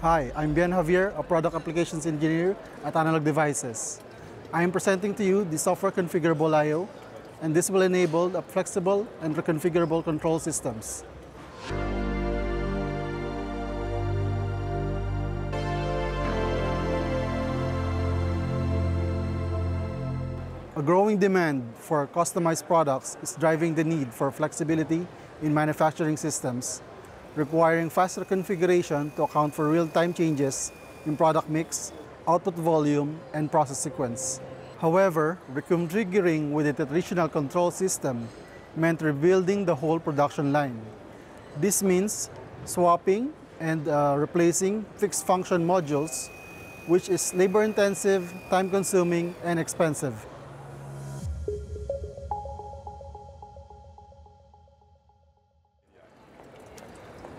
Hi, I'm Bien Javier, a Product Applications Engineer at Analog Devices. I am presenting to you the software Configurable IO, and this will enable flexible and reconfigurable control systems. A growing demand for customized products is driving the need for flexibility in manufacturing systems, requiring faster configuration to account for real-time changes in product mix, output volume, and process sequence. However, reconfiguring with a traditional control system meant rebuilding the whole production line. This means swapping and replacing fixed function modules, which is labor-intensive, time-consuming, and expensive.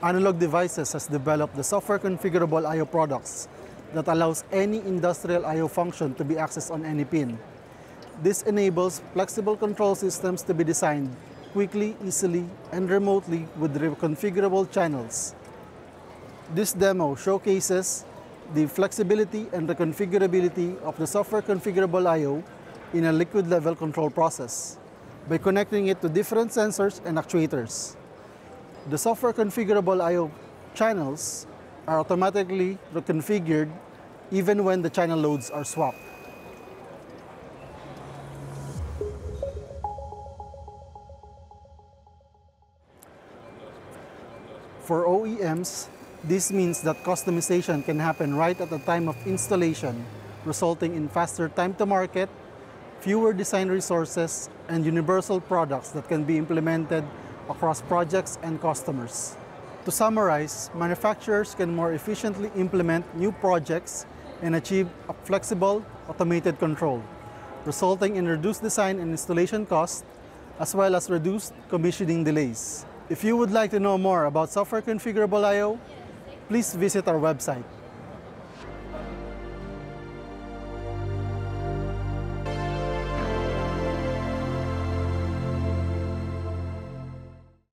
Analog Devices has developed the software configurable I/O products that allows any industrial I/O function to be accessed on any pin. This enables flexible control systems to be designed quickly, easily, and remotely with reconfigurable channels. This demo showcases the flexibility and the configurability of the software configurable I/O in a liquid level control process by connecting it to different sensors and actuators. The software configurable I/O channels are automatically reconfigured even when the channel loads are swapped. For OEMs, this means that customization can happen right at the time of installation, resulting in faster time to market, fewer design resources, and universal products that can be implemented across projects and customers. To summarize, manufacturers can more efficiently implement new projects and achieve a flexible, automated control, resulting in reduced design and installation costs, as well as reduced commissioning delays. If you would like to know more about software configurable I/O, please visit our website.